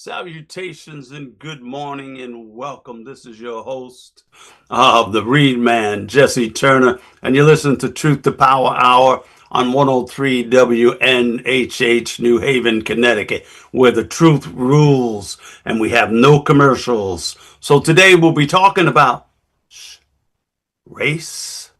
Salutations and good morning and welcome. This is your host of the Readman, Jesse Turner, and you're listening to Truth to Power Hour on 103 WNHH, New Haven, Connecticut, where the truth rules and we have no commercials. So today we'll be talking about race,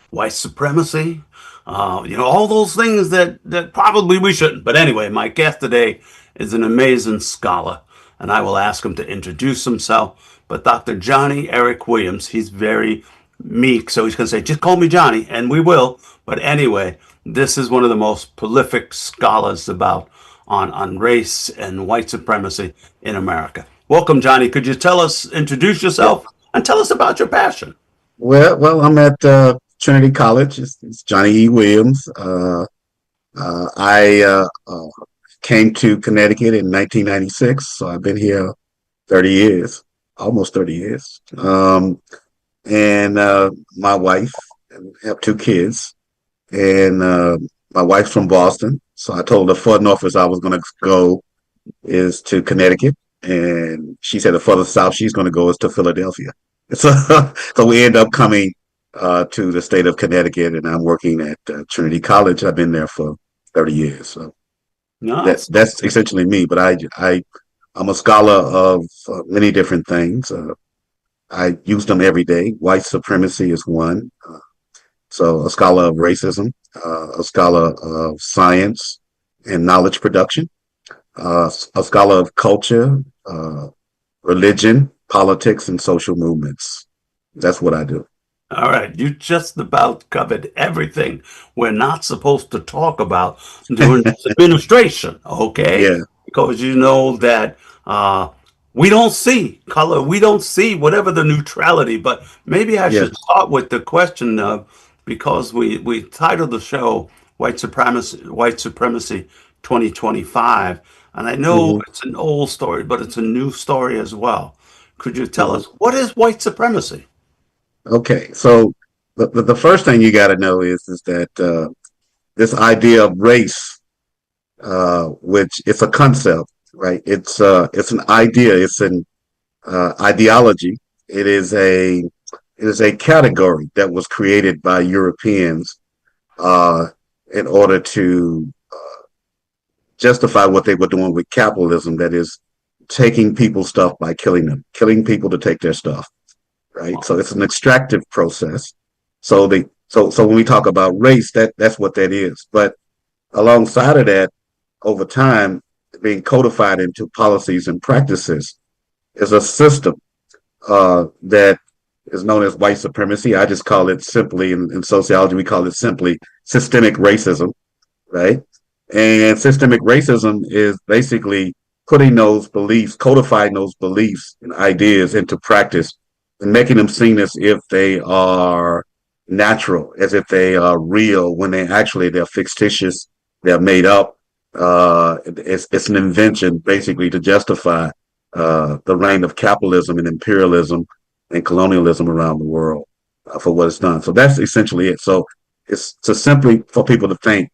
white supremacy, all those things that probably we shouldn't. But anyway, my guest today is an amazing scholar, and I will ask him to introduce himself. But Dr. Johnny Eric Williams, he's very meek, so he's going to say, just call me Johnny, and we will. But anyway, this is one of the most prolific scholars about on race and white supremacy in America. Welcome, Johnny. Could you introduce Yeah. yourself, and tell us about your passion? I'm at Trinity College. It's Johnny E. Williams. I came to Connecticut in 1996, so I've been here 30 years, almost 30 years. And My wife, and we have two kids, and my wife's from Boston. So I told her the further north as I was going to go is to Connecticut, and she said the further south she's going to go is to Philadelphia. So, so we end up coming to the state of Connecticut, and I'm working at Trinity College. I've been there for 30 years. So Nice. that's essentially me. But I'm a scholar of many different things. I use them every day. White supremacy is one. So a scholar of racism, a scholar of science and knowledge production, a scholar of culture, religion, politics, and social movements. That's what I do. All right, you just about covered everything we're not supposed to talk about during this administration, okay? Yeah, Because you know that we don't see color, we don't see whatever the neutrality, but maybe I yeah. should start with the question of because we titled the show White Supremacy 2025, and I know hmm it's an old story, but it's a new story as well. Could you tell hmm us what is white supremacy? Okay, so the first thing you got to know is that this idea of race, which it's a concept, right? It's an idea. It's an ideology. It is a it is a category that was created by Europeans uh, in order to justify what they were doing with capitalism. That is, taking people's stuff by killing them, killing people to take their stuff. Right. So it's an extractive process. So when we talk about race, that's what that is. But alongside of that, over time, being codified into policies and practices is a system that is known as white supremacy. I just call it simply in sociology, we call it simply systemic racism, right? And systemic racism is basically putting those beliefs, codifying those beliefs and ideas into practice and making them seen as if they are natural, as if they are real, when they're fictitious, they're made up. It's an invention basically to justify the reign of capitalism and imperialism and colonialism around the world for what it's done. So that's essentially it. So it's to simply for people to think.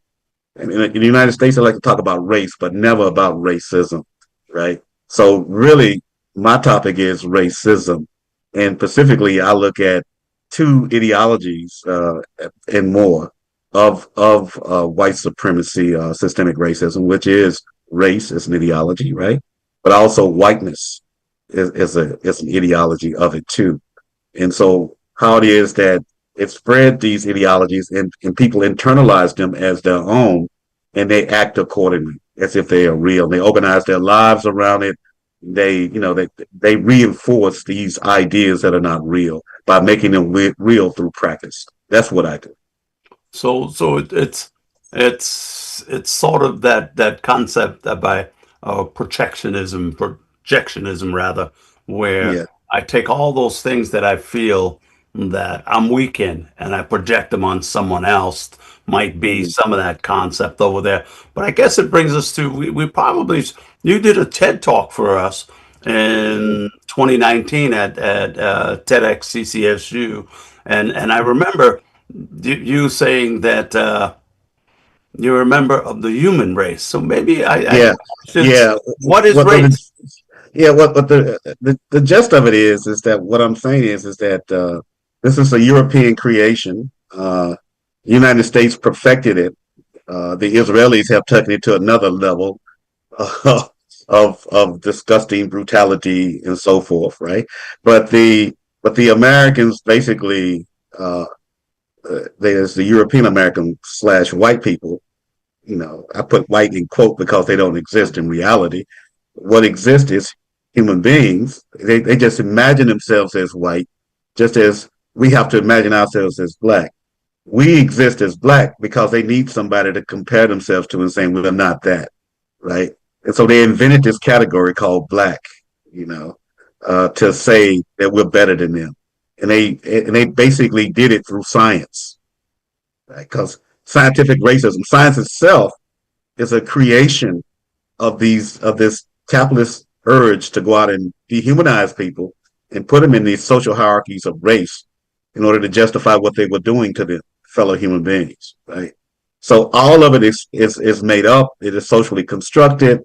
And in the United States, I like to talk about race, but never about racism, right? So really, my topic is racism, and specifically, I look at two ideologies and more of white supremacy, systemic racism, which is race as an ideology, right? But also whiteness is an ideology of it too. And so how it is that it spread these ideologies and people internalize them as their own and they act accordingly as if they are real. They organize their lives around it. They reinforce these ideas that are not real by making them real through practice. That's what I do. So it's sort of that concept that by projectionism rather, where Yeah. I take all those things that I feel that I'm weak in and I project them on someone else. Might be Mhm. some of that concept over there, but I guess it brings us to we probably you did a TED talk for us Mhm. in 2019 at TEDx CCSU, and I remember you saying that you're a member of the human race. So maybe I Yeah, should say, yeah. what is What the race? Yeah, what the gist of it is that what I'm saying is that this is a European creation. The United States perfected it. The Israelis have taken it to another level uh, of disgusting brutality and so forth, right? But the Americans basically, uh, there's the European American slash white people. I put white in quote because they don't exist in reality. What exists is human beings. They just imagine themselves as white, just as we have to imagine ourselves as black. We exist as black because they need somebody to compare themselves to and saying we're not that, right? And so they invented this category called black, you know, to say that we're better than them. And they basically did it through science, right? Because scientific racism, science itself is a creation of this capitalist urge to go out and dehumanize people and put them in these social hierarchies of race in order to justify what they were doing to their fellow human beings, right? So all of it is made up. It is socially constructed.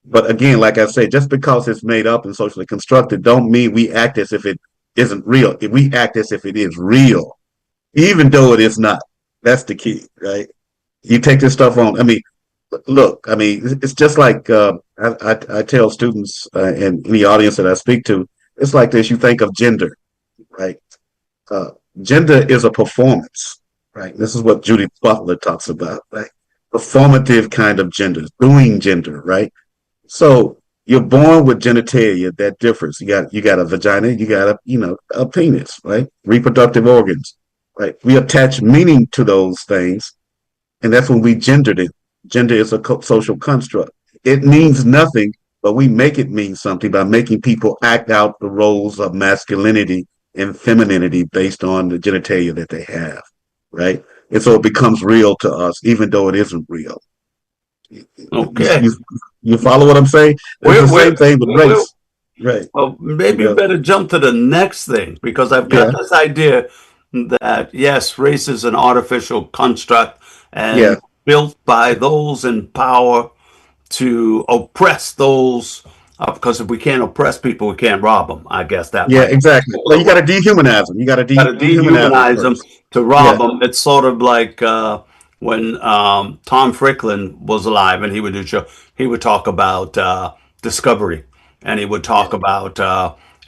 But again, like I say, just because it's made up and socially constructed, don't mean we act as if it isn't real. If we act as if it is real, even though it is not. That's the key, right? You take this stuff on. I mean, look, I mean, it's just like I tell students and any audience that I speak to, it's like this. You think of gender, right? Uh, Gender is a performance, right? This is what Judith Butler talks about, right? Performative kind of gender, doing gender, right? So you're born with genitalia that differs. You got a vagina, you got a penis, right? Reproductive organs, right? We attach meaning to those things, and that's when we gendered it. Gender is a social construct. It means nothing, but we make it mean something by making people act out the roles of masculinity and femininity based on the genitalia that they have, right? And so it becomes real to us, even though it isn't real. You, Okay. you, you follow what I'm saying? It's We're, the we're, same thing with we're, race, right? well, You maybe we know, better jump to the next thing because I've got yeah, this idea that yes, race is an artificial construct and yeah, built by those in power to oppress those. Because if we can't oppress people, we can't rob them. I guess that yeah, might be exactly. Well, you got to dehumanize them. You got to got to dehumanize them dehumanize them first. to rob Yeah, them. It's sort of like when Tom Fricklin was alive and he would do show. He would talk about discovery, and he would talk about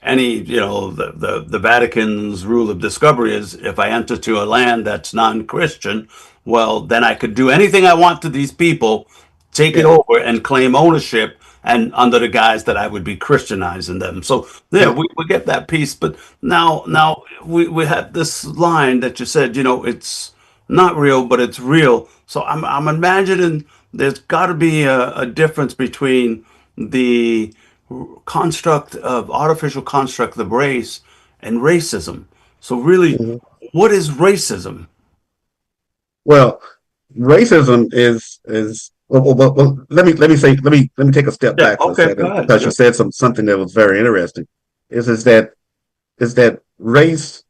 any the Vatican's rule of discovery is if I enter to a land that's non-Christian, well then I could do anything I want to these people, take it yeah, over and claim ownership and under the guise that I would be Christianizing them. So yeah, yeah. we get that piece, but now we had this line that you said, it's not real, but it's real. So I'm imagining there's got to be a difference between the construct of artificial construct of race and racism. So really, Mhm. what is racism? Well, racism is let me take a step Yeah, back for a okay, go second ahead. because you Sure. said something that was very interesting. Is that race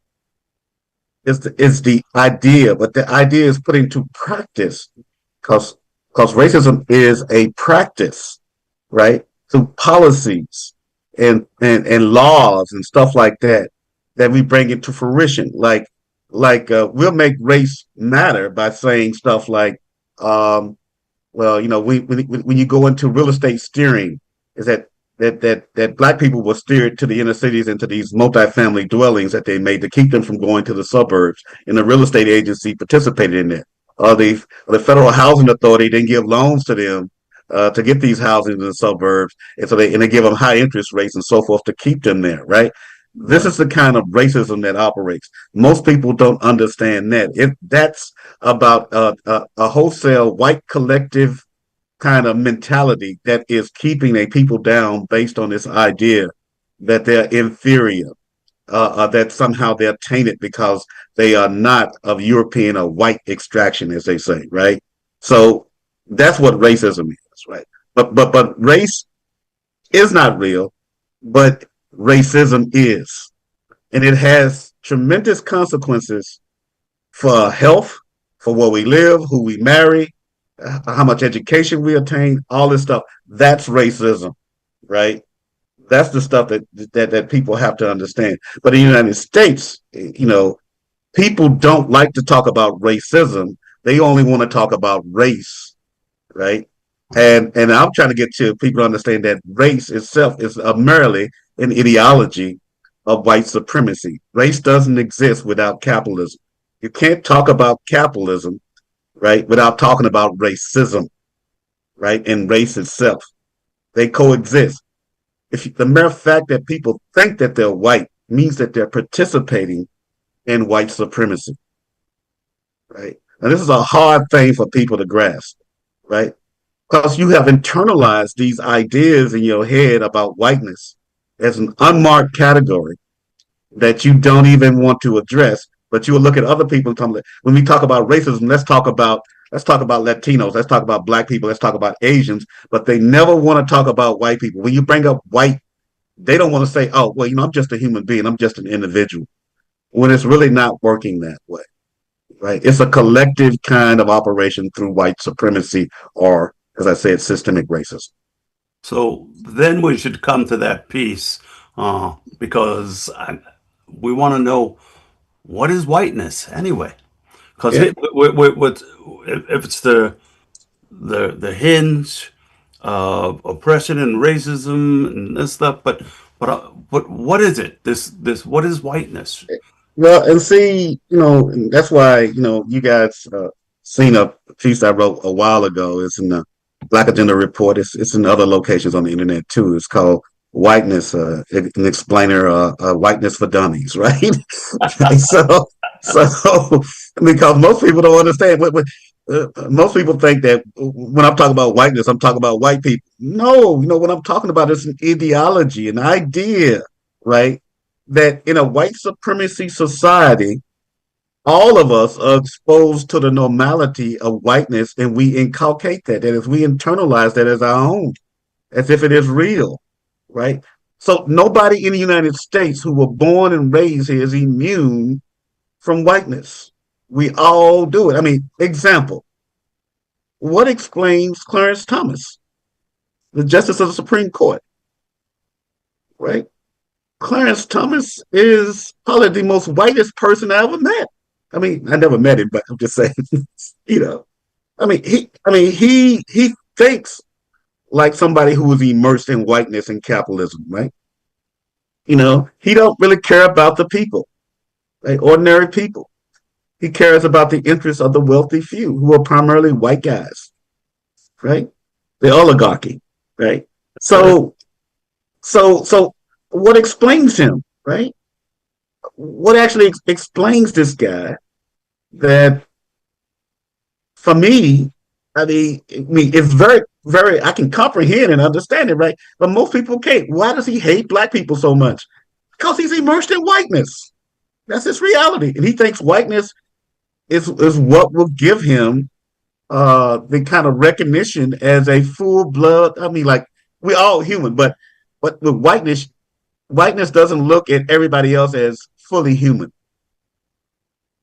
is the idea, but the idea is put into practice because racism is a practice, right? Through policies and laws and stuff like that we bring into fruition. We'll make race matter by saying stuff like, um, well, when you go into real estate steering, is that black people were steered to the inner cities into these multifamily dwellings that they made to keep them from going to the suburbs, and the real estate agency participated in that. The Federal Housing Authority didn't give loans to them to get these houses in the suburbs, and they give them high interest rates and so forth to keep them there, right? This Right. is the kind of racism that operates. Most people don't understand that. That's about a wholesale white collective kind of mentality that is keeping a people down based on this idea that they're inferior, that somehow they're tainted because they are not of European or white extraction, as they say, right? So that's what racism is, right? But race is not real, but racism is, and it has tremendous consequences for health, for where we live, who we marry, how much education we attain, all this stuff. That's racism, right? That's the stuff that people have to understand. But in the United States, people don't like to talk about racism. They only want to talk about race, right? And I'm trying to get to people to understand that race itself is merely an ideology of white supremacy. Race doesn't exist without capitalism. You can't talk about capitalism, right, without talking about racism, right, and race itself. They coexist. If the mere fact that people think that they're white means that they're participating in white supremacy, right? And this is a hard thing for people to grasp, right? Because you have internalized these ideas in your head about whiteness as an unmarked category that you don't even want to address. But you will look at other people and tell them, when we talk about racism, let's talk about Latinos, let's talk about black people, let's talk about Asians, but they never want to talk about white people. When you bring up white, they don't want to say, oh, well, I'm just a human being, I'm just an individual, when it's really not working that way, right? It's a collective kind of operation through white supremacy or, as I said, systemic racism. So then we should come to that piece because we want to know what is whiteness anyway. Because Yeah. if it's the hinge of oppression and racism and this stuff, but what is it? This what is whiteness? Well, and see, that's why, you guys seen a piece I wrote a while ago. It's in the Black Agenda Report. It's in other locations on the internet too. It's called Whiteness, an explainer, whiteness for dummies, right? So, because most people don't understand most people think that when I'm talking about whiteness, I'm talking about white people. No, what I'm talking about is an ideology, an idea, right? That in a white supremacy society, all of us are exposed to the normality of whiteness, and we inculcate that is, we internalize that as our own, as if it is real, right? So nobody in the United States who were born and raised here is immune from whiteness. We all do it. I mean, example, what explains Clarence Thomas, the Justice of the Supreme Court, right? Clarence Thomas is probably the most whitest person I ever met. I mean, I never met him, but I'm just saying, you know. I mean, he thinks like somebody who was immersed in whiteness and capitalism, right? He don't really care about the people, right? Ordinary people. He cares about the interests of the wealthy few, who are primarily white guys, right? The oligarchy, right? Correct. So, what explains him, right? What actually explains this guy that, for me, it's very, very, I can comprehend and understand it, right? But most people can't. Why does he hate black people so much? Because he's immersed in whiteness. That's his reality. And he thinks whiteness is what will give him the kind of recognition as a full blood. I mean, like, we're all human, but with whiteness doesn't look at everybody else as fully human.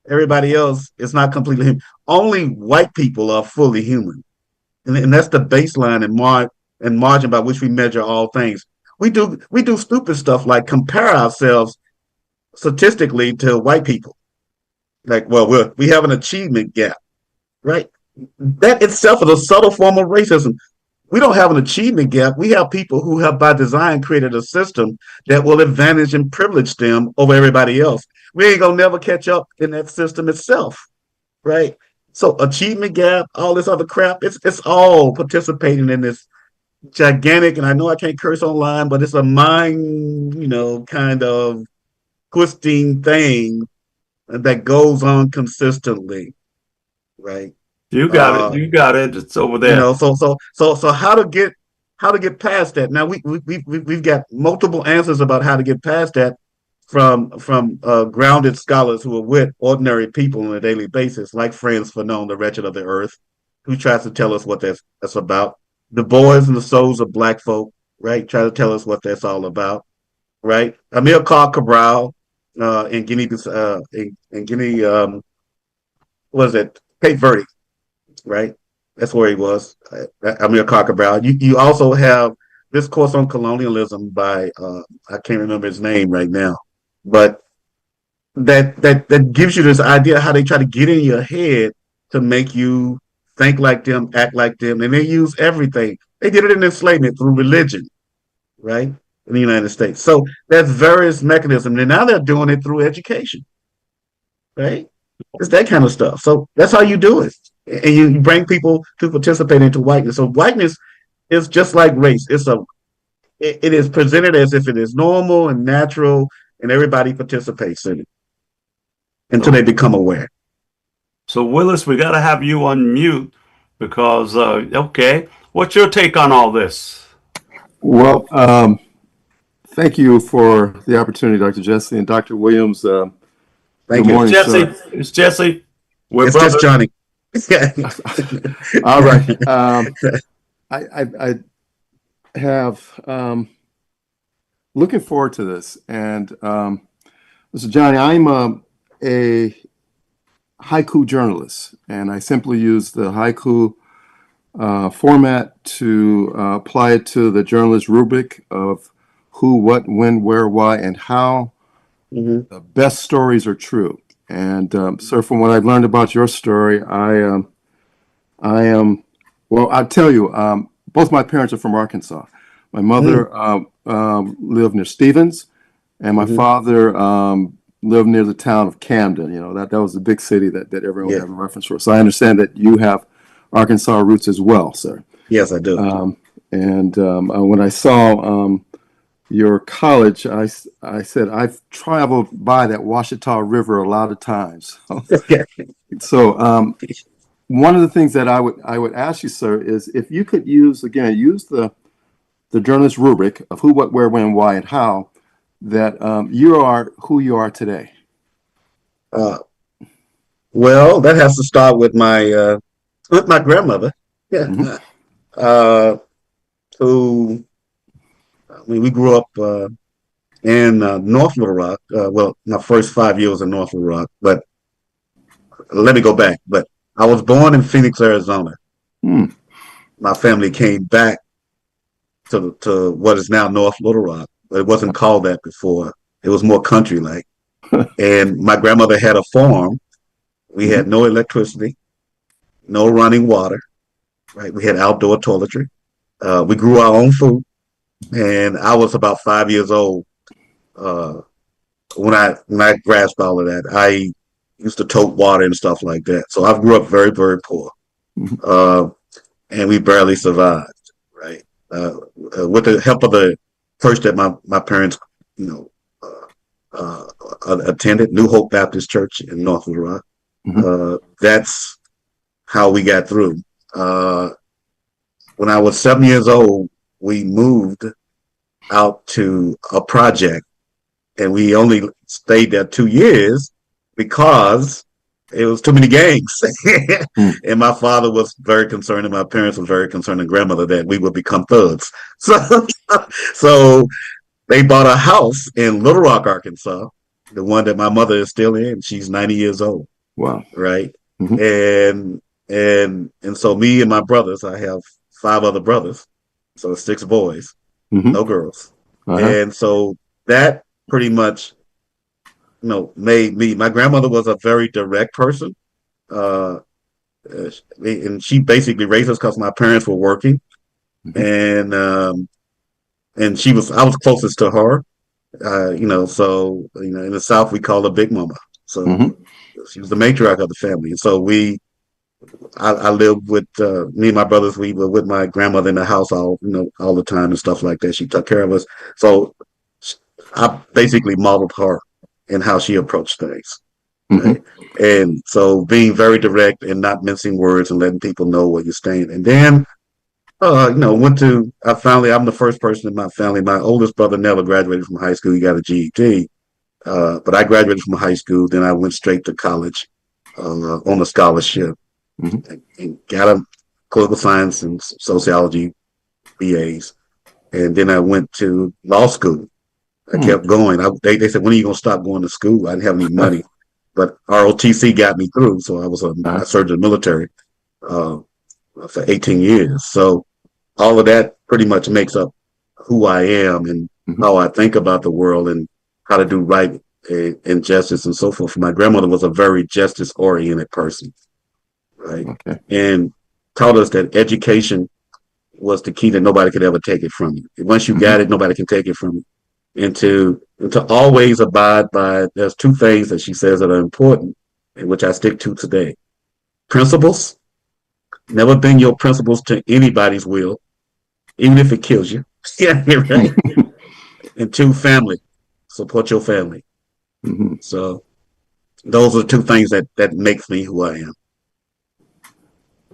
Everybody else is not completely human. Only white people are fully human, and that's the baseline and margin by which we measure all things. We do stupid stuff like compare ourselves statistically to white people. Like, well, we have an achievement gap, right? That itself is a subtle form of racism. We don't have an achievement gap. We have people who have, by design, created a system that will advantage and privilege them over everybody else. We ain't gonna never catch up in that system itself, right? So achievement gap, all this other crap, it's all participating in this gigantic, and I know I can't curse online, but it's a mind, kind of twisting thing that goes on consistently, right? You got it. Uh, You got it. It's over there. so how to get past that? Now we've got multiple answers about how to get past that from grounded scholars who are with ordinary people on a daily basis, like Franz Fanon, the Wretched of the Earth, who tries to tell us what that's about. The Boys and the Souls of Black Folk, right? Try to tell us what that's all about, right? Amir Khan Cabral in Guinea, was it Cape Verde, right? That's where he was. Amir Cabral. You also have this course on colonialism by I can't remember his name right now, but that gives you this idea how they try to get in your head to make you think like them, act like them, and they use everything. They did it in enslavement through religion, right? In the United States. So there's various mechanisms, and now they're doing it through education, right? It's that kind of stuff. So that's how you do it, and you bring people to participate into whiteness. So whiteness is just like race. It is presented as if it is normal and natural, and everybody participates in it until So, they become aware. so Willis, we got to have you on mute because, okay, what's your take on all this? Well, thank you for the opportunity, Dr. Jesse and Dr. Williams. Good Thank you. It's morning, Jesse. sir. It's Jesse. We're It's just brothers. Johnny. All right. I have looking forward to this. And Mr. Johnny, I'm a haiku journalist, and I simply use the haiku format to apply it to the journalist rubric of who, what, when, where, why, and how Mhm. the best stories are true. And sir, from what I've learned about your story, I am, well, I'll tell you, both my parents are from Arkansas. My Mhm. mother lived near Stevens, and my Mhm. father lived near the town of Camden. You know, that was the big city that everyone would Yeah. have a reference for. So I understand that you have Arkansas roots as well, sir. Yes, I do. And when I saw your college, I said, I've traveled by that Washita River a lot of times. Yeah. So one of the things that I would ask you, sir, is if you could use the journalist rubric of who, what, where, when, why, and how that you are who you are today. Uh, well, that has to start with my grandmother. Yeah. Hmm. Uh, who I mean, we grew up in North Little Rock. Well, my first 5 years in North Little Rock, but let me go back. But I was born in Phoenix, Arizona. Hmm. My family came back to what is now North Little Rock, but it wasn't called that before. It was more country like. And my grandmother had a farm. We Hmm. had no electricity, no running water. Right, we had outdoor toiletry. We grew our own food, and I was about 5 years old uh, when I grasped all of that. I used to tote water and stuff like that. So I grew up very, very poor, uh, and we barely survived. Right, with the help of the church that my parents, you know, attended, New Hope Baptist Church in North Little Rock. Hmm. That's how we got through. Uh, when I was 7 years old, we moved out to a project, and we only stayed there 2 years because it was too many gangs. Hmm. And my father was very concerned, and my parents were very concerned, and grandmother that we would become thugs. So, so they bought a house in Little Rock, Arkansas, the one that my mother is still in. She's 90 years old, Wow. right? Hmm. And so me and my brothers, I have five other brothers, so it's six boys, Hmm. no girls. Uh-huh. And so that pretty much, made me. My grandmother was a very direct person, uh, and she basically raised us because my parents were working, Hmm. and I was closest to her, so in the South we call her Big Mama. So Hmm. she was the matriarch of the family, and so I lived with me and my brothers. We were with my grandmother in the house all the time and stuff like that. She took care of us. So I basically modeled her and how she approached things. Hmm. Right. And so being very direct and not mincing words and letting people know where you stand. And then, I'm the first person in my family. My oldest brother never graduated from high school. He got a GED. But I graduated from high school. Then I went straight to college on a scholarship Hmm. and got a political science and sociology BAs. And then I went to law school. I Hmm. kept going. They said, "When are you going to stop going to school?" I didn't have any money, but ROTC got me through. So I Uh-huh. served in the military, uh, for 18 years. So all of that pretty much makes up who I am and Mhm. how I think about the world and how to do right and justice and so forth. My grandmother was a very justice oriented person, right? Okay. And taught us that education was the key, that nobody could ever take it from you. Once you Mhm. got it, nobody can take it from you. And to always abide by, there's two things that she says that are important, and which I stick to today. Principles. Never bend your principles to anybody's will, even if it kills you. Yeah, right. And two, family. Support your family. Mhm. So those are two things that makes me who I am.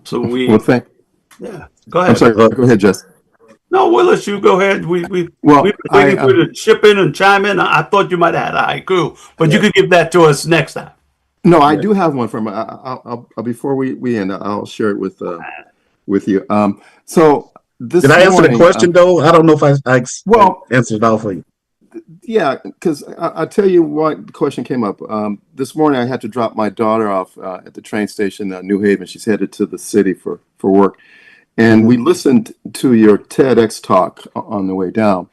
So Well, yeah, go I'm ahead. sorry. But Go ahead, Jess. No, Willis, you go ahead. We've Well, been waiting for you to chip in and chime in. I thought you might have had a haiku, but you yeah, could give that to us next time. no, I yeah. do have one from. Before we end, I'll share it with you. So Did this I answer the morning, question though? I don't know if I well, answered it all for you. yeah, because I tell you what, the question came up. This morning, I had to drop my daughter off at the train station, New Haven. She's headed to the city for work, and we Mm-hmm, listened to your TEDx talk on the way down.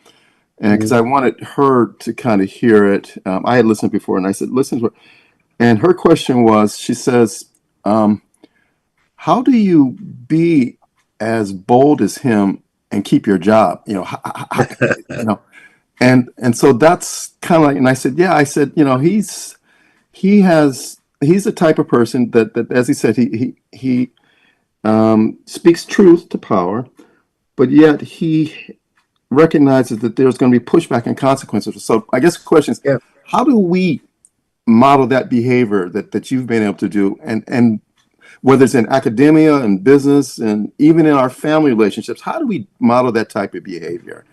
And because mm-hmm, I wanted her to kind of hear it, I had listened before, and I said, "Listen to it." And her question was, she says, um, "How do you be as bold as him and keep your job? You know." And so that's kind of like, and I said, "Yeah." I said, he's the type of person that as he said, he speaks truth to power, but yet he recognizes that there's going to be pushback and consequences. So I guess the question is, yeah. how do we model that behavior that you've been able to do, and whether it's in academia and business and even in our family relationships, how do we model that type of behavior?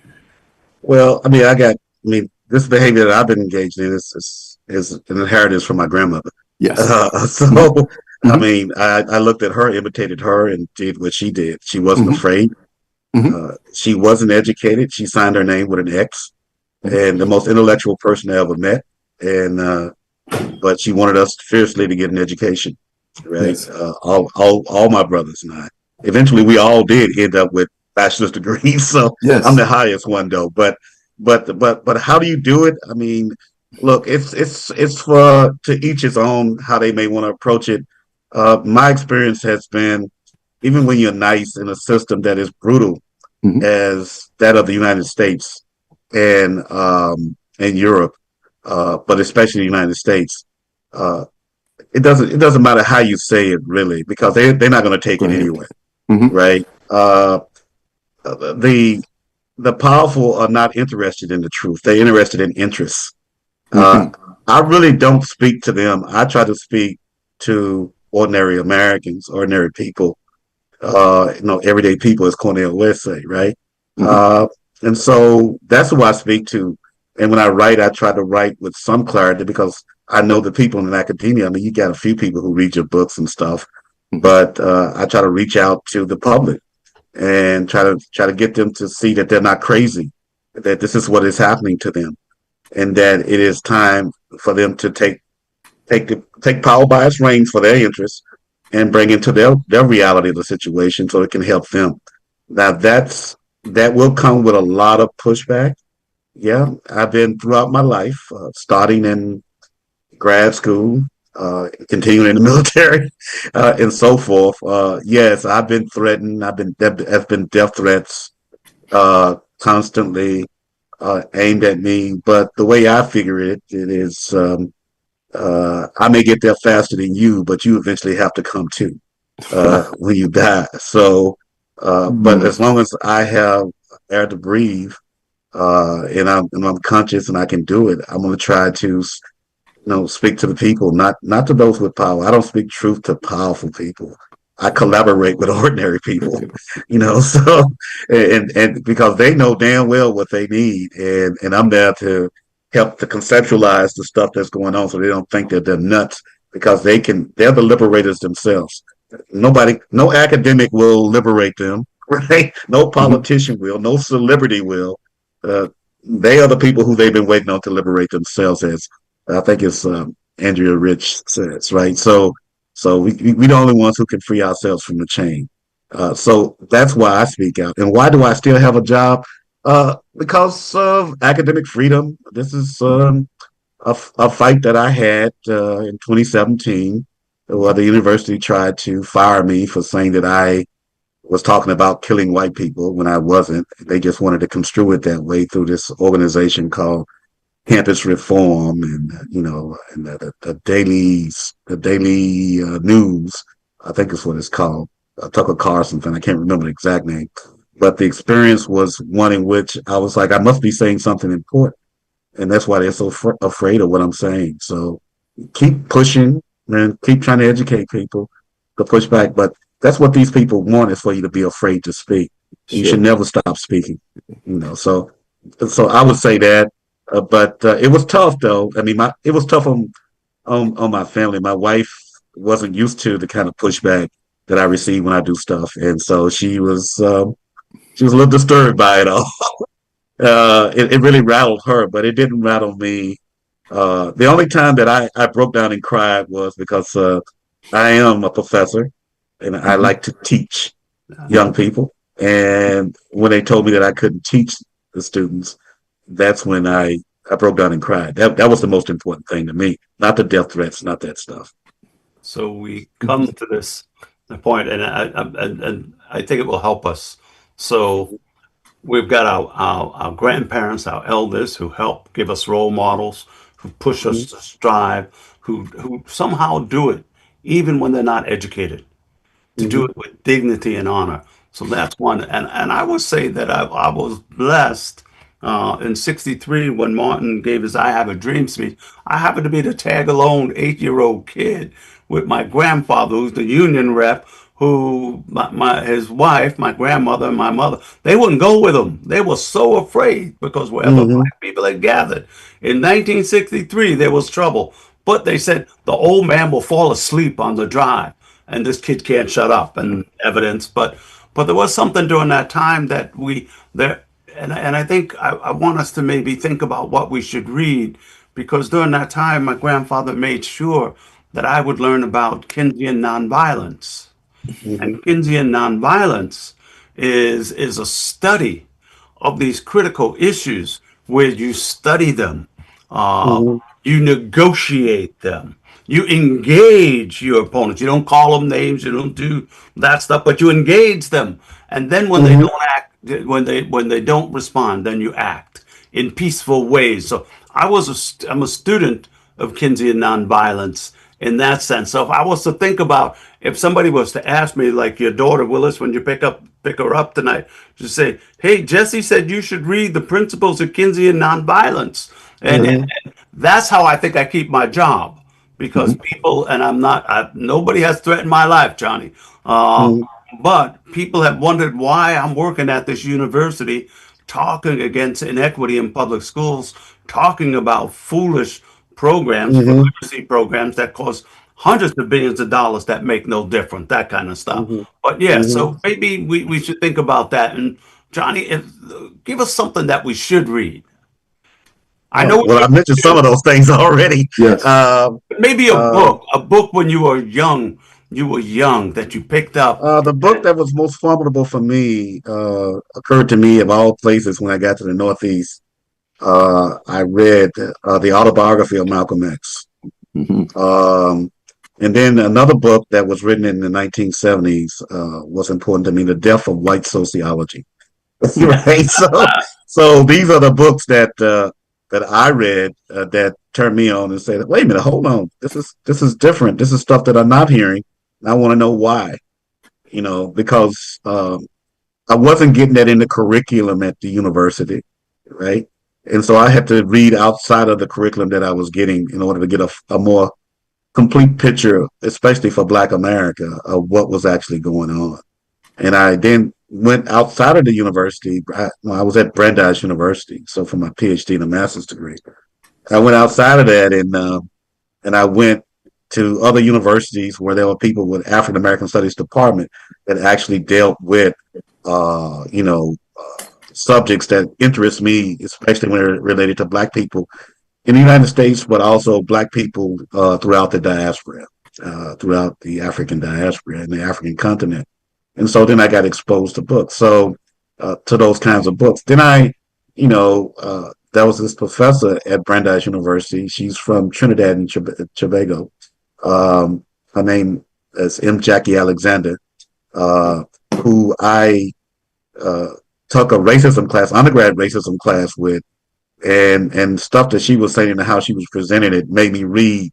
Well, this behavior that I've been engaged in is an inheritance from my grandmother. Yes. Hmm. So, Hmm. I looked at her, imitated her, and did what she did. She wasn't Hmm. afraid. Hmm. She wasn't educated. She signed her name with an X, Hmm. and the most intellectual person I ever met. And but she wanted us fiercely to get an education, right? Yes. All my brothers and I. Eventually, we all did end up with bachelor's degrees. So I'm Yes. the highest one, though. But how do you do it? I mean, look, it's for to each his own how they may want to approach it. My experience has been, even when you're nice in a system that is brutal Hmm. as that of the United States and Europe, but especially the United States. Uh, it doesn't matter how you say it really, because they're not going to take Go it ahead. anyway, Hmm. right? The powerful are not interested in the truth; they're interested in interests. Uh, Hmm. I really don't speak to them. I try to speak to ordinary Americans, ordinary people, everyday people, as Cornel West say, right? Hmm. Uh, and so that's who I speak to. And when I write, I try to write with some clarity, because I know the people in academia. I mean, you got a few people who read your books and stuff, Hmm. but I try to reach out to the public and try to get them to see that they're not crazy, that this is what is happening to them, and that it is time for them to take power by its reins for their interests and bring into their reality of the situation so it can help them. Now that will come with a lot of pushback. Yeah, I've been throughout my life, starting in grad school, continuing in the military, and so forth. Yes, I've been threatened. There have been death threats constantly aimed at me. But the way I figure it is, I may get there faster than you, but you eventually have to come to when you die. So, but Hmm. as long as I have air to breathe, and I'm conscious and I can do it, I'm going to try to speak to the people, not to those with power. I don't speak truth to powerful people. I collaborate with ordinary people, so and because they know damn well what they need, and I'm there to help to conceptualize the stuff that's going on, so they don't think that they're nuts, because they're the liberators themselves. No academic will liberate them, right? No Hmm. politician will, no celebrity will. Uh, they are the people who they've been waiting on to liberate themselves, as I think it's Andrea Rich says, right? So we the only ones who can free ourselves from the chain. So that's why I speak out. And why do I still have a job? Because of academic freedom. This is a fight that I had in 2017, where the university tried to fire me for saying that I was talking about killing white people when I wasn't. They just wanted to construe it that way through this organization called Campus Reform, and and the daily news. I think is what it's called. Tucker Carlson thing. I can't remember the exact name, but the experience was one in which I was like, I must be saying something important, and that's why they're so afraid of what I'm saying. So keep pushing and keep trying to educate people to push back. But that's what these people want, is for you to be afraid to speak. You should Sure. never stop speaking. So I would say that. But it was tough, though. I mean, it was tough on my family. My wife wasn't used to the kind of pushback that I receive when I do stuff, and so she was a little disturbed by it all. It really rattled her, but it didn't rattle me. The only time that I broke down and cried was because I am a professor and I Mhm. like to teach Yeah. young people. And when they told me that I couldn't teach the students, that's when I broke down and cried. That was the most important thing to me, not the death threats, not that stuff. So we come Mhm. to this the point, and I think it will help us. So we've got our grandparents, our elders who help give us role models, who push us Mm-hmm, to strive, who somehow do it even when they're not educated, to do mm-hmm, it with dignity and honor. So that's one. And I would say that I was blessed in 63 when Martin gave his I Have a Dream speech. I happened to be the tag alone 8-year-old kid with my grandfather, who's the union rep, who his wife, my grandmother, and my mother, they wouldn't go with him. They were so afraid because wherever mm-hmm, black people had gathered in 1963, there was trouble. But they said the old man will fall asleep on the drive and this kid can't shut up and evidence. But there was something during that time that we there and I think I want us to maybe think about what we should read because during that time my grandfather made sure that I would learn about Keynesian nonviolence. mm-hmm, And Keynesian nonviolence is a study of these critical issues where you study them, uh, mm-hmm, you negotiate them, you engage your opponents. You don't call them names, you don't do that stuff, but you engage them. And then when they mm-hmm, don't act, when they don't respond, then you act in peaceful ways. So I'm a student of Keynesian nonviolence in that sense. So if I was to think about if somebody was to ask me, like your daughter Willis, when you pick her up tonight, to say, "Hey, Jesse said you should read the Principles of Keynesian Nonviolence," and mm-hmm, that's how I think I keep my job because Mhm. people and I'm not. Nobody has threatened my life, Johnny. Uh, mm-hmm, but people have wondered why I'm working at this university talking against inequity in public schools, talking about foolish programs for mm-hmm, literacy programs that cost hundreds of billions of dollars that make no difference, that kind of stuff. mm-hmm, But yeah, mm-hmm. so maybe we should think about that. And Johnny, give us something that we should read. I know Well, I mentioned some of those things already. Yes. Um, maybe uh, a book when you were young that you picked up. the book that was most formidable for me occurred to me of all places when I got to the Northeast. I read the autobiography of Malcolm X. Mhm. Um, and then another book that was written in the 1970s was important to me, The Death of White Sociology. Right. So these are the books that I read that turned me on and said, wait a minute, hold on. This is different. This is stuff that I'm not hearing. And I want to know why, because I wasn't getting that in the curriculum at the university, right? And so I had to read outside of the curriculum that I was getting in order to get a more complete picture, especially for Black America, of what was actually going on. And I then went outside of the university. I was at Brandeis University, so for my PhD and a master's degree. I went outside of that and I went to other universities where there were people with African American Studies department that actually dealt with, subjects that interest me, especially when they're related to Black people in the United States, but also Black people throughout the diaspora, throughout the African diaspora and the African continent. And so then I got exposed to books. So to those kinds of books. Then there was this professor at Brandeis University. She's from Trinidad and Tobago. Her name is M. Jackie Alexander, who I took a racism class, undergrad racism class with, and stuff that she was saying and how she was presenting it made me read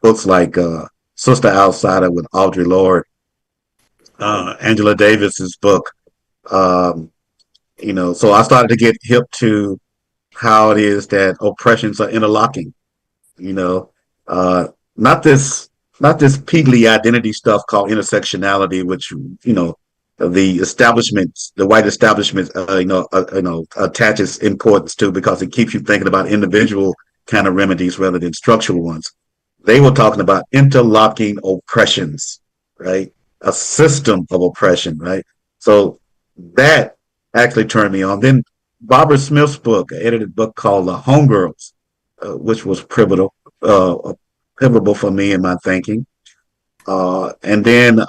books like Sister Outsider with Audre Lorde, Angela Davis's book. So I started to get hip to how it is that oppressions are interlocking. You know, uh, not this peagly identity stuff called intersectionality, which the white establishment, attaches importance to because it keeps you thinking about individual kind of remedies rather than structural ones. They were talking about interlocking oppressions, right? A system of oppression, right? So that actually turned me on. Then Barbara Smith's book, an edited book called The Homegirls, which was pivotal for me in my thinking. And then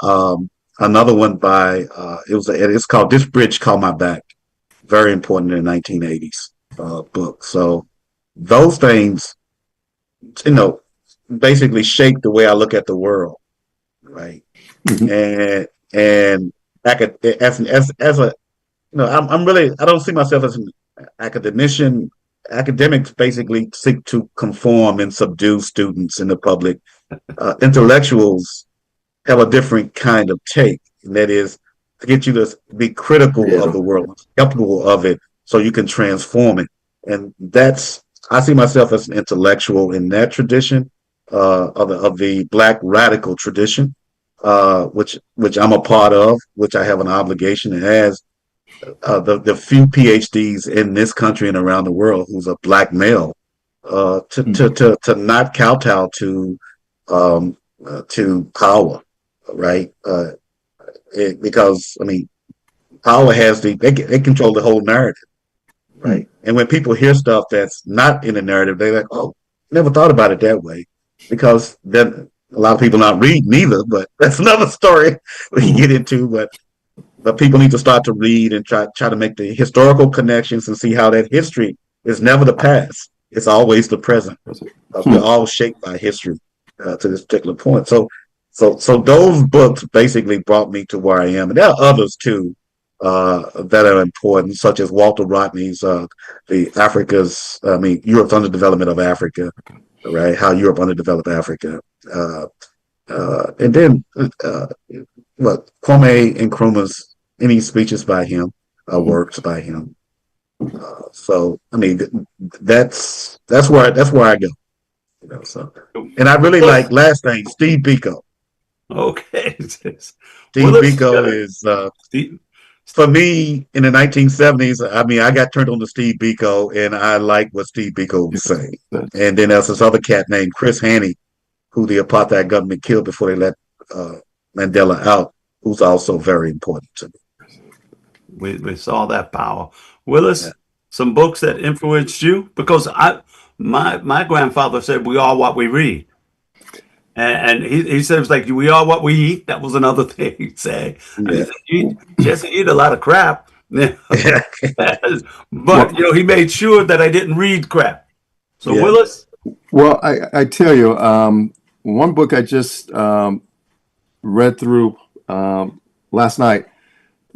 another one by it's called This Bridge Called My Back, very important in the 1980s book. So those things, basically shape the way I look at the world, right? Mm-hmm. And as a I'm really, I don't see myself as an academician. Academics basically seek to conform and subdue students in the public. Intellectuals have a different kind of take, and that is to get you to be critical of the world, skeptical of it, so you can transform it. And I see myself as an intellectual in that tradition of the Black radical tradition, which I'm a part of, which I have an obligation as the few PhDs in this country and around the world who's a Black male to not kowtow to power, right? Because power has they control the whole narrative, right? And when people hear stuff that's not in the narrative, they're like, "Oh, never thought about it that way," because then a lot of people not read neither. But that's another story we can get into. But people need to start to read and try to make the historical connections and see how that history is never the past. It's always the present. We're all shaped by history to this particular point. So those books basically brought me to where I am. And there are others too that are important, such as Walter Rodney's Europe's underdevelopment of Africa, right? How Europe underdeveloped Africa. And then Kwame Nkrumah's any speeches by him, works by him. That's where I go. And I really like last name Steve Biko. Okay. Steve Biko is for me in the 1970s. I got turned on to Steve Biko, and I like what Steve Biko was saying. And then there's this other cat named Chris Haney, who the apartheid government killed before they let Mandela out, who's also very important to me. We saw that power. Willis, some books that influenced you? Because my grandfather said we are what we read. And he says, like, we are what we eat. That was another thing he'd say. And he said, Jesse, eat a lot of crap. But, he made sure that I didn't read crap. So, Willis? Well, I tell you, one book I just read through last night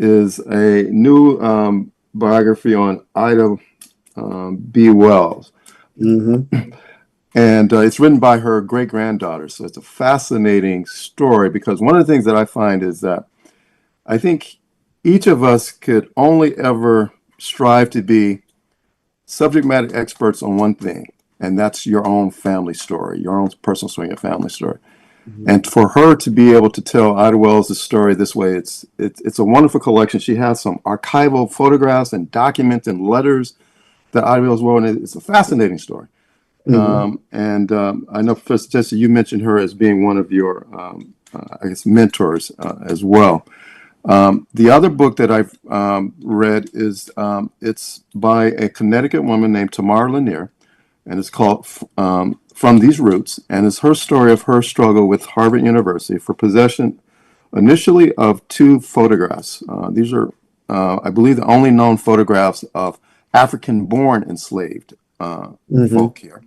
is a new biography on Ida B. Wells. Mm-hmm. And it's written by her great-granddaughter. So it's a fascinating story because one of the things that I find is that I think each of us could only ever strive to be subject matter experts on one thing, and that's your own family story, your own personal story, your family story. Mm-hmm. And for her to be able to tell Ida Wells' story this way, it's a wonderful collection. She has some archival photographs and documents and letters that Ida Wells wrote, and it's a fascinating story. Mm-hmm. I know, Professor Jesse, you mentioned her as being one of your, mentors as well. The other book that I've read is it's by a Connecticut woman named Tamara Lanier, and it's called From These Roots, and it's her story of her struggle with Harvard University for possession initially of two photographs. These are, I believe, the only known photographs of African-born enslaved Hmm. folk here.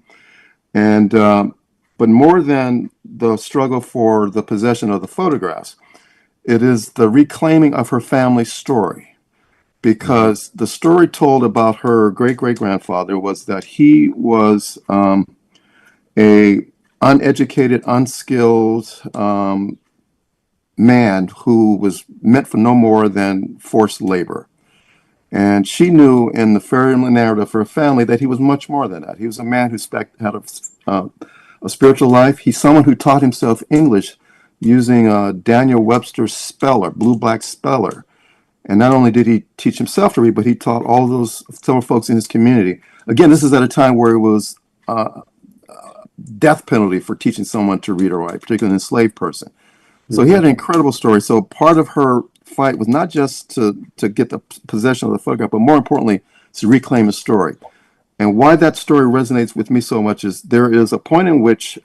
And but more than the struggle for the possession of the photographs, it is the reclaiming of her family's story. Hmm. Because the story told about her great great grandfather was that he was a uneducated, unskilled man who was meant for no more than forced labor. And she knew in the family narrative of her family that he was much more than that. He was a man who had a spiritual life. He's someone who taught himself English using Daniel Webster's speller, blue black speller. And not only did he teach himself to read, but he taught all those fellow folks in his community. Again, this is at a time where it was death penalty for teaching someone to read or write, particularly an enslaved person. So he Hmm. had an incredible story. So part of her fight was not just to get the possession of the photograph, but more importantly, to reclaim his story. And why that story resonates with me so much is there is a point in which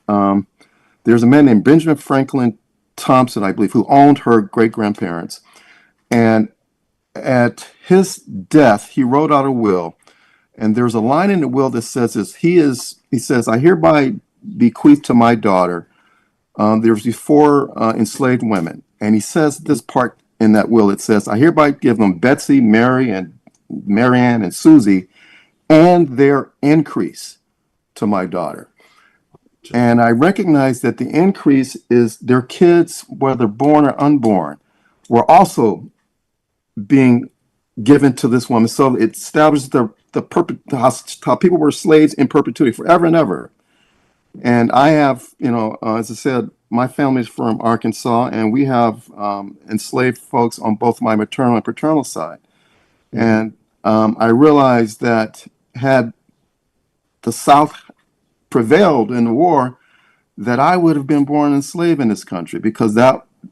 there's a man named Benjamin Franklin Thompson, I believe, who owned her great grandparents. And at his death, he wrote out a will. And there's a line in the will that says this, he says, I hereby bequeath to my daughter. There's these four enslaved women. And he says this part in that will, it says, I hereby give them Betsy, Mary, and Marianne, and Susie, and their increase to my daughter. And I recognize that the increase is their kids, whether born or unborn, were also being given to this woman. So it establishes how people were slaves in perpetuity forever and ever. And I have, as I said, my family's from Arkansas, and we have enslaved folks on both my maternal and paternal side. Hmm. And I realized that had the South prevailed in the war, that I would have been born enslaved in this country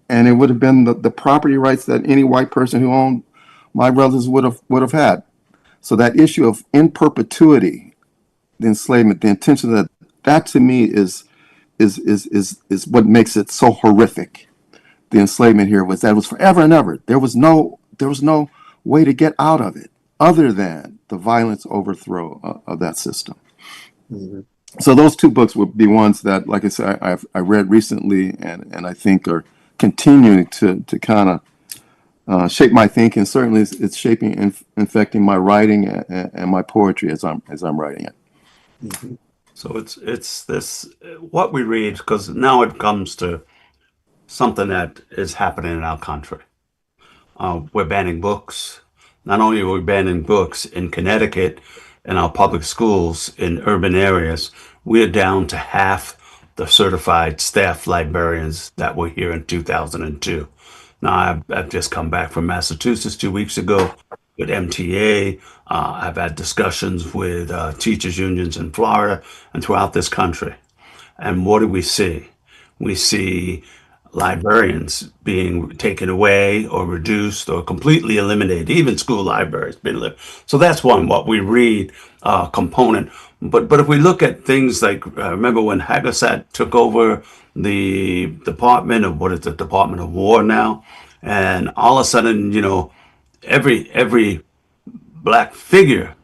and it would have been the property rights that any white person who owned my brothers would have had. So that issue of in perpetuity, the enslavement, the intention that to me is what makes it so horrific. The enslavement here was that it was forever and ever. There was no way to get out of it other than the violence overthrow of that system. Hmm. So those two books would be ones that, like I said, I read recently, and I think are continuing to kind of shape my thinking. Certainly, it's shaping and infecting my writing and my poetry as I'm writing it. Hmm. So it's this what we read because now it comes to something that is happening in our country. We're banning books. Not only are we banning books in Connecticut in our public schools in urban areas, we're down to half the certified staff librarians that were here in 2002. Now, I've just come back from Massachusetts 2 weeks ago with MTA. I've had discussions with teachers' unions in Florida and throughout this country. And what do we see? We see librarians being taken away or reduced or completely eliminated. Even school libraries been eliminated. So that's one what we read component. But if we look at things like remember when Haggerty took over the Department of what is the Department of War now, and all of a sudden every black figure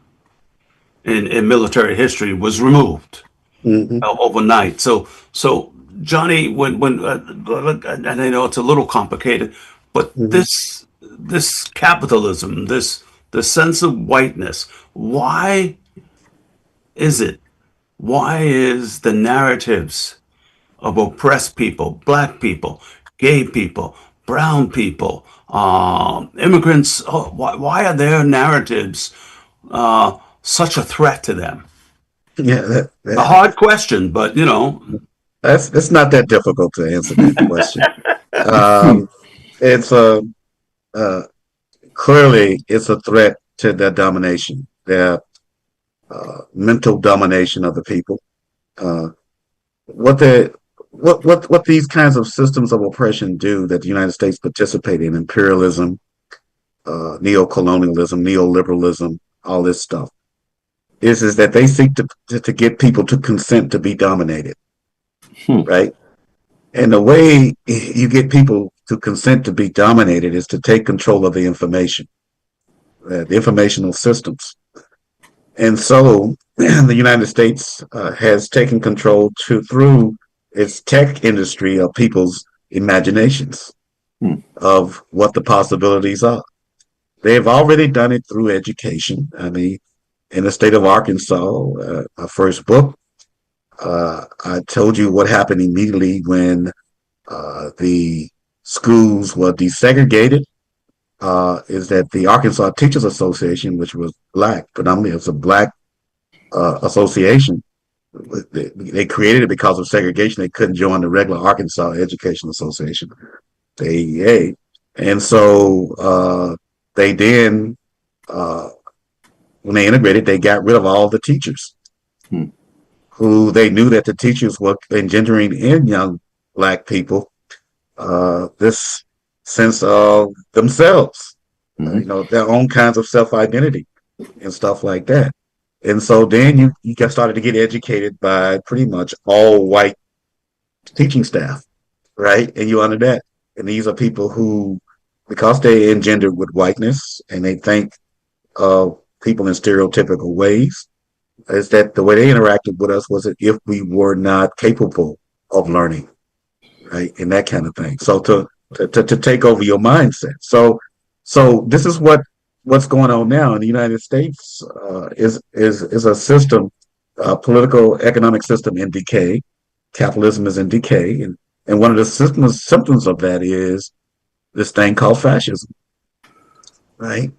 in military history was removed Hmm. overnight. So Johnny, when and I know it's a little complicated, but Hmm. this capitalism, this sense of whiteness, why is it? Why is the narratives of oppressed people, black people, gay people, brown people, immigrants? Oh, why are their narratives such a threat to them? Yeah, A hard question, but that's not that difficult to answer that question. Hmm. Um, it's a uh, clearly it's a threat to their domination, their mental domination of the people. Uh, what the what these kinds of systems of oppression do that the United States participate in, imperialism, neocolonialism, neoliberalism, all this stuff, is that they seek to get people to consent to be dominated, Hmm. right? And the way you get people to consent to be dominated is to take control of the information, the informational systems. And so the United States has taken control through its tech industry of people's imaginations Hmm. of what the possibilities are. They've already done it through education. I mean, in the state of Arkansas, my first book, I told you what happened immediately when the schools were desegregated. Is that the Arkansas Teachers Association, which was black, predominantly it's a black association. They created it because of segregation. They couldn't join the regular Arkansas Education Association, the AEA, and so they then, uh, when they integrated, they got rid of all the teachers Hmm. who they knew that the teachers were engendering in young black people this sense of themselves, Hmm. their own kinds of self identity and stuff like that. And so then you got started to get educated by pretty much all white teaching staff, right? And you under that. And these are people who, because they engendered with whiteness and they think of people in stereotypical ways, is that the way they interacted with us was that if we were not capable of learning, right? And that kind of thing. So to take over your mindset. So this is what's going on now in the United States is a system, political economic system in decay. Capitalism is in decay, and one of the symptoms of that is this thing called fascism, right?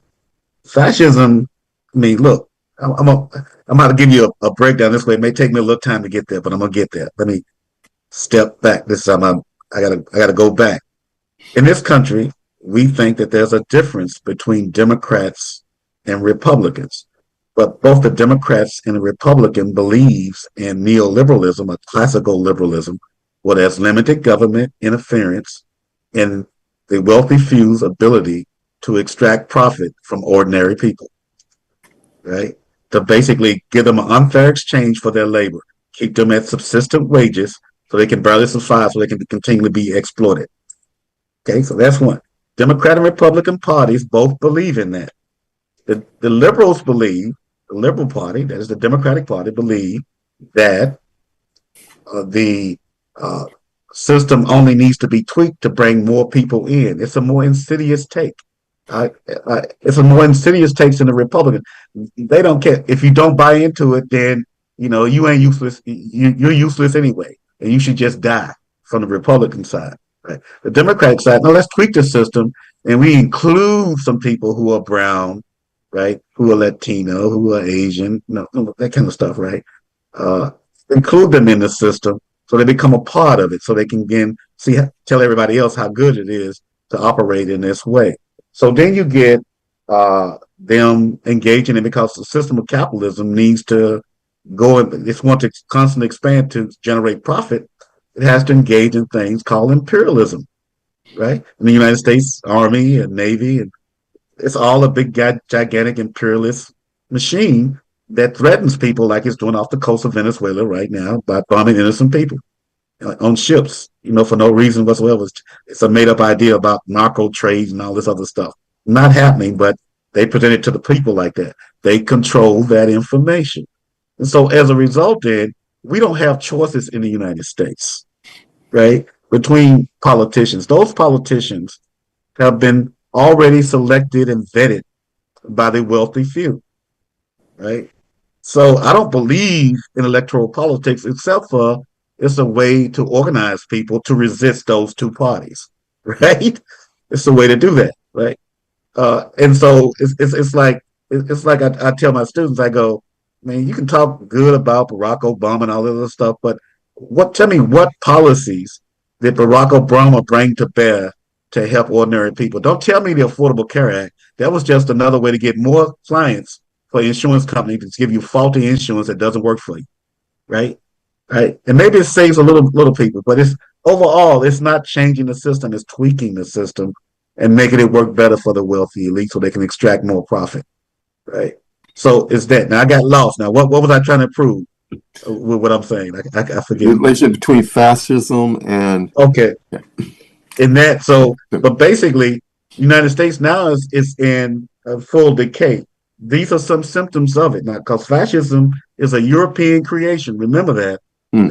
Fascism. I mean, look, I'm about to give you a breakdown this way. It may take me a little time to get there, but I'm gonna get there. Let me step back. This time I gotta go back. In this country, we think that there's a difference between Democrats and Republicans. But both the Democrats and the Republican believes in neoliberalism, a classical liberalism, where there's limited government interference in the wealthy few's ability to extract profit from ordinary people, right? To basically give them an unfair exchange for their labor, keep them at subsistent wages so they can barely survive, so they can continue to be exploited. Okay, so that's one. Democrat and Republican parties both believe in that. The liberals believe, the Liberal Party, that is the Democratic Party, believe that the uh, system only needs to be tweaked to bring more people in. It's a more insidious take. It's a more insidious take than the Republican. They don't care if you don't buy into it. Then you ain't useless. You're useless anyway, and you should just die. From the Republican side, right? The Democratic side, no, let's tweak the system, and we include some people who are brown, right? Who are Latino, who are Asian, that kind of stuff, right? Uh, Include them in the system so they become a part of it, so they can again tell everybody else how good it is to operate in this way. So then you get them engaging in, because the system of capitalism needs to go and it's want to constantly expand to generate profit. It has to engage in things called imperialism, right? In the United States Army and Navy, and it's all a big, gigantic imperialist machine that threatens people, like it's doing off the coast of Venezuela right now by bombing innocent people on ships, for no reason whatsoever. It's a made up idea about narco trades and all this other stuff. Not happening, but they present it to the people like that. They control that information. And so as a result, then, we don't have choices in the United States, right? Between politicians. Those politicians have been already selected and vetted by the wealthy few, right? So I don't believe in electoral politics except for it's a way to organize people to resist those two parties, right? It's a way to do that, right? And so it's like I tell my students, I go, man, you can talk good about Barack Obama and all this other stuff, but tell me what policies did Barack Obama bring to bear to help ordinary people? Don't tell me the Affordable Care Act. That was just another way to get more clients for insurance companies to give you faulty insurance that doesn't work for you, right? Right. And maybe it saves a little people, but it's overall it's not changing the system, it's tweaking the system and making it work better for the wealthy elite so they can extract more profit. Right. So it's that. Now I got lost. Now what was I trying to prove? with what I'm saying. I The forget. relationship between fascism and Okay, yeah. in that, but basically, United States now is in a full decay. These are some symptoms of it now, because fascism is a European creation. Remember that. Mm,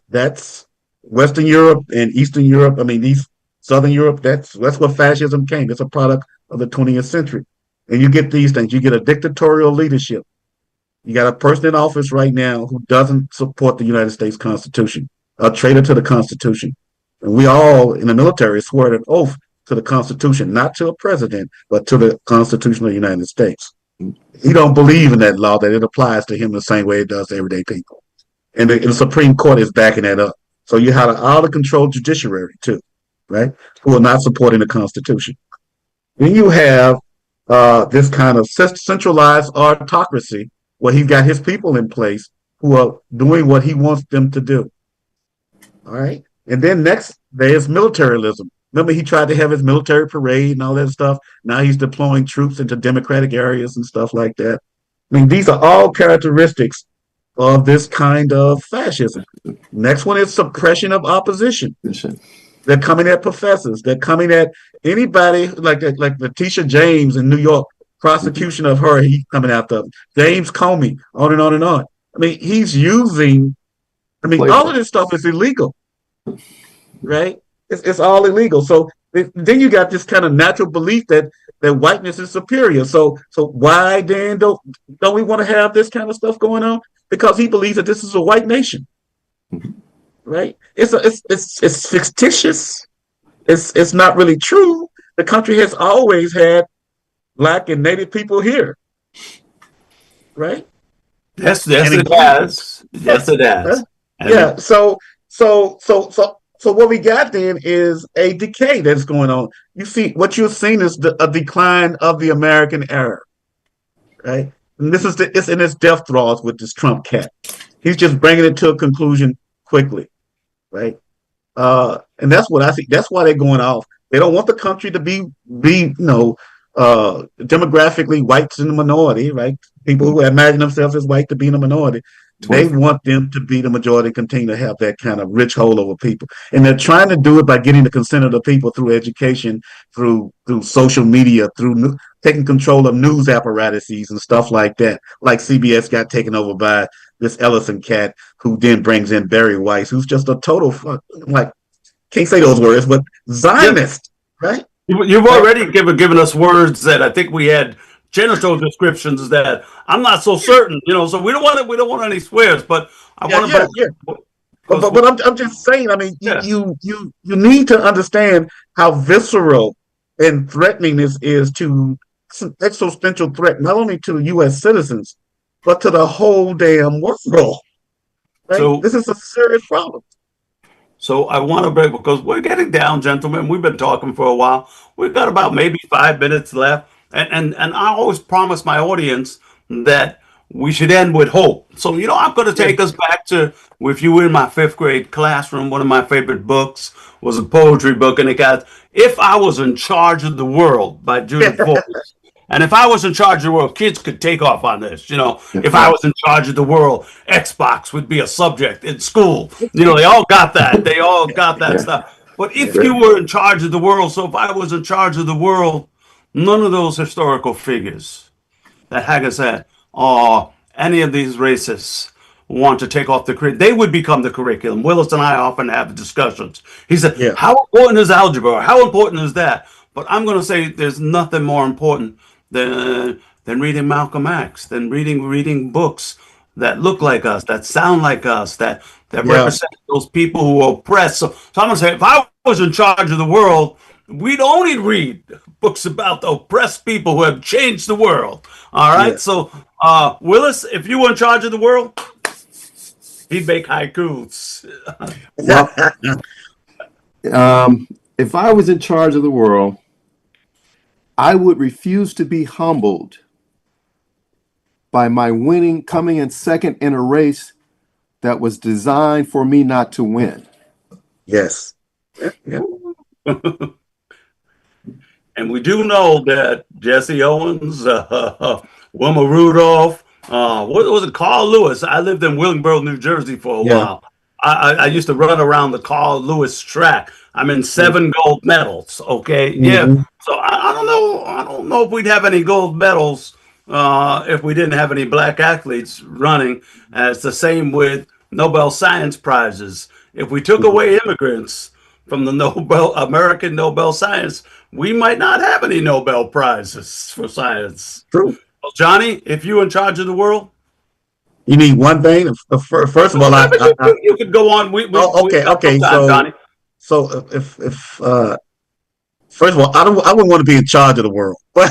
That's Western Europe and Eastern Europe. I mean, East Southern Europe. That's where fascism came. It's a product of the 20th century. And you get these things. You get a dictatorial leadership. You got a person in office right now who doesn't support the United States Constitution, a traitor to the Constitution. And we all in the military swear an oath to the Constitution, not to a president, but to the Constitution of the United States. mm, He don't believe in that law, that it applies to him the same way it does to everyday people. And the Supreme Court is backing that up. So you have an out of control judiciary too, right? Who are not supporting the Constitution. Then you have this kind of centralized autocracy where he's got his people in place who are doing what he wants them to do. All right. And then next, there's militarism. Remember, he tried to have his military parade and all that stuff. Now he's deploying troops into democratic areas and stuff like that. I mean, these are all characteristics of this kind of fascism. Next one is suppression of opposition. They're coming at professors. They're coming at anybody like Letitia James in New York. Prosecution of her, he's coming after James Comey, on and on and on. I mean, he's using. I mean, all of this stuff is illegal, right? It's all illegal. So then you got this kind of natural belief that whiteness is superior. So why then don't we want to have this kind of stuff going on? Because he believes that this is a white nation, right? It's fictitious. It's not really true. The country has always had Black and Native people here, right? Yes, it has. Yes, it has. Yeah. So what we got then is a decay that's going on. You see, what you're seeing is a decline of the American era, right? And it's in its death throes with this Trump cat. He's just bringing it to a conclusion quickly, right? And that's what I think. That's why they're going off. They don't want the country to be demographically whites in the minority, right? People who imagine themselves as white to be in the minority. They want them to be the majority, continue to have that kind of rich hold over people. And they're trying to do it by getting the consent of the people through education, through social media, through taking control of news apparatuses and stuff like that. Like CBS got taken over by this Ellison cat, who then brings in Barry Weiss, who's just a total, can't say those words, but Zionist, right? You've already given us words that I think we had genital descriptions that I'm not so certain, so we don't want any swears, but I want to. Yeah. But I'm just saying. I mean, you need to understand how visceral and threatening this is to existential threat, not only to U.S. citizens, but to the whole damn world. Right? So this is a serious problem. So I want to break because we're getting down, gentlemen. We've been talking for a while. We've got about maybe 5 minutes left. And I always promise my audience that we should end with hope. So, I'm going to take us back to, if you were in my 5th grade classroom, one of my favorite books was a poetry book, and it got If I Was in Charge of the World by Judith Forbes. And if I was in charge of the world, kids could take off on this. If I was in charge of the world, Xbox would be a subject in school. They all got that. They all got that stuff. But if you were in charge of the world, so if I was in charge of the world, none of those historical figures that Haggard said, or any of these racists want to take off they would become the curriculum. Willis and I often have discussions. He said, how important is algebra? How important is that? But I'm going to say there's nothing more important than reading Malcolm X, than reading books that look like us, that sound like us, that represent those people who are oppressed. So I'm going to say, if I was in charge of the world, we'd only read books about the oppressed people who have changed the world. All right. So, Willis, if you were in charge of the world, he'd make haikus. If I was in charge of the world, I would refuse to be humbled by my coming in second in a race that was designed for me not to win. Yes. And we do know that Jesse Owens, Wilma Rudolph, what was it? Carl Lewis. I lived in Willingboro, New Jersey for a Yeah. while. I used to run around the Carl Lewis track. I'm in 7 gold medals. Okay, yeah. Mm-hmm. So I don't know. I don't know if we'd have any gold medals if we didn't have any black athletes running. It's the same with Nobel Science Prizes. If we took away immigrants from the Nobel American Nobel Science, we might not have any Nobel Prizes for science. True. Well, Johnny, if you were in charge of the world, You need one thing. First of all, whatever you could go on. oh, We've okay, got some okay. time, Johnny. So if first of all, I wouldn't want to be in charge of the world, but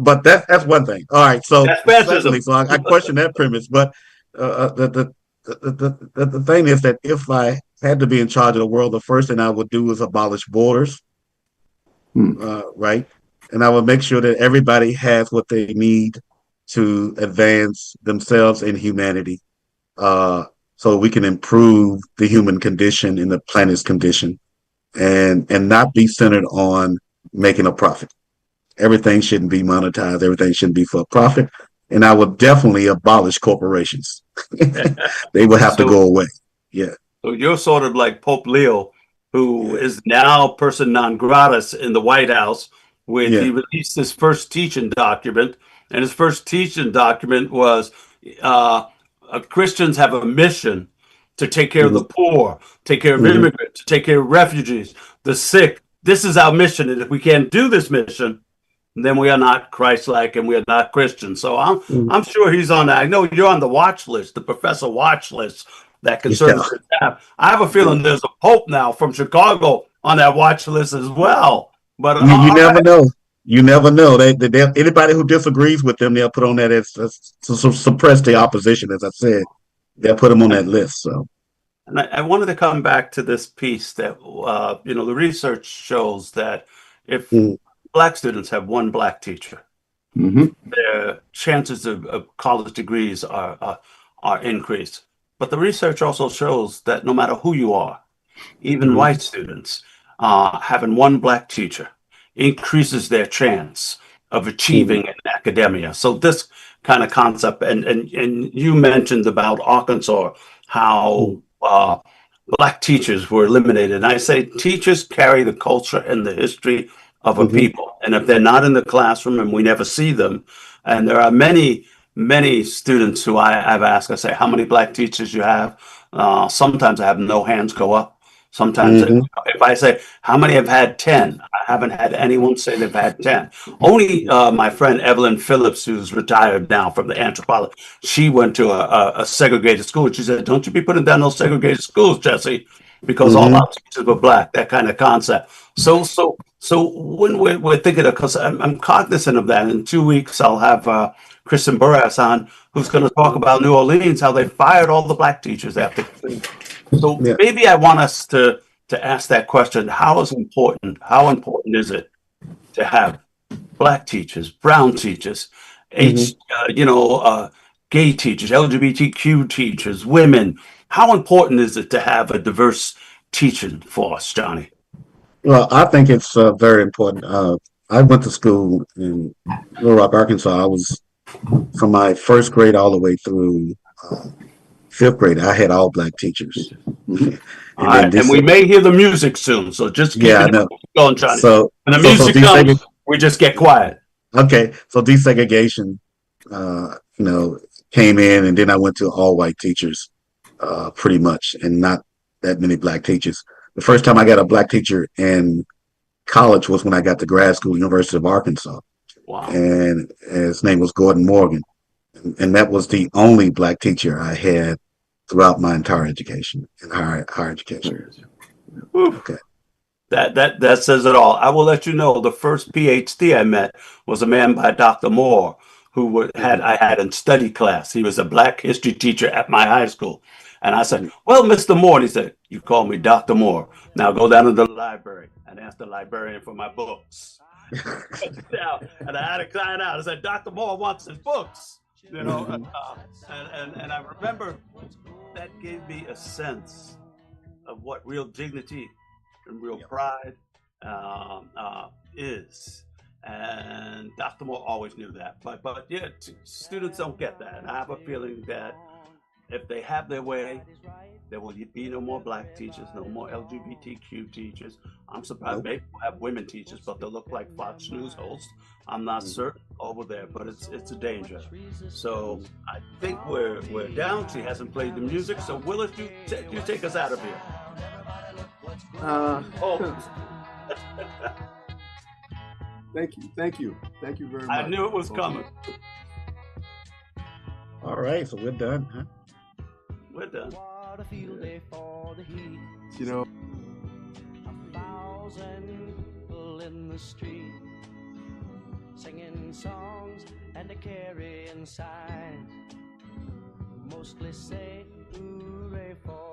but that's one thing. All right. So That's secondly, fascism. I question that premise, but the thing is that if I had to be in charge of the world, the first thing I would do is abolish borders, Hmm. right? And I would make sure that everybody has what they need to advance themselves in humanity, uh, so we can improve the human condition and the planet's condition, and not be centered on making a profit. Everything shouldn't be monetized. Everything shouldn't be for profit. And I would definitely abolish corporations. They would have to So go away. Yeah. So you're sort of like Pope Leo, who Yeah. is now person non gratis in the White House. With Yeah. he released his first teaching document, and his first teaching document was uh, Christians have a mission to take care of Mm-hmm. the poor, take care of Mm-hmm. immigrants, take care of refugees, the sick. This is our mission, and if we can't do this mission, then we are not Christ-like and we are not Christian. So I'm sure he's on that. I know you're on the watch list, the professor watch list that Yeah. conservatives have. I have a feeling there's a pope now from Chicago on that watch list as well. But You all never right, know. You never know. They anybody who disagrees with them, they'll put on that as to suppress the opposition. As I said, they'll put them on that list. So. and I wanted to come back to this piece that the research shows that if Mm-hmm. black students have one black teacher, Hmm. their chances of college degrees are increased. But the research also shows that no matter who you are, even Mm-hmm. white students, having one black teacher increases their chance of Mm-hmm. achieving in academia. So this kind of concept, and you mentioned about Arkansas, how black teachers were eliminated. And I say teachers carry the culture and the history of a Mm-hmm. people. And if they're not in the classroom and we never see them, and there are many students who I've asked, I say, how many black teachers you have? Sometimes I have no hands go up. Sometimes Mm-hmm. if I say, how many have had 10? I haven't had anyone say they've had 10. Only my friend Evelyn Phillips, who's retired now from the anthropology, she went to a segregated school. She said, don't you be putting down those segregated schools, Jesse, because all Mm-hmm. our teachers were black, that kind of concept. So when we're thinking of, because I'm cognizant of that, in 2 weeks I'll have Kristen Burras on, who's going to talk about New Orleans, how they fired all the black teachers after Katrina. So Yeah. maybe I want us to ask that question: How important is it to have black teachers, brown teachers, Mm-hmm. H, gay teachers, LGBTQ teachers, women? How important is it to have a diverse teaching force, Johnny? Well, I think it's very important. I went to school in Little Rock, Arkansas. I was from my first grade all the way through uh, fifth grade. I had all black teachers, Hmm. All and then right, and this. we may hear the music soon, so just keep Yeah, I it know. going, Johnny. So, When the so music desegregation. comes, we just get quiet. Okay, so desegregation, uh, you know, came in, and then I went to all white teachers, pretty much, and not that many black teachers. The first time I got a black teacher in college was when I got to grad school, University of Arkansas, Wow. and his name was Gordon Morgan, and that was the only black teacher I had throughout my entire education in higher education. Whew. Okay. That says it all. I will let you know the first PhD I met was a man by Dr. Moore who had Mm-hmm. I had in study class. He was a black history teacher at my high school. And I said, Mm-hmm. well, Mr. Moore, and he said, you call me Dr. Moore. Now go down to the library and ask the librarian for my books. Now, and I had to cry out. I said, Dr. Moore wants his books. You know, Mm-hmm. and I remember that gave me a sense of what real dignity and real pride is. And Dr. Moore always knew that. But yeah, students don't get that. And I have a feeling that if they have their way, there will be no more black teachers, no more LGBTQ teachers. I'm surprised Nope. maybe we'll have women teachers, but they'll look like Fox News hosts. I'm not certain over there, but it's a danger. So I think we're down. She hasn't played the music, so Willis, you take us out of here. Oh, Thank you very much. I knew it was coming. All right, so we're done, huh? We're done. What a field day for the heat. You know, 1,000 people in the street, singing songs and a carrying signs, mostly say hooray for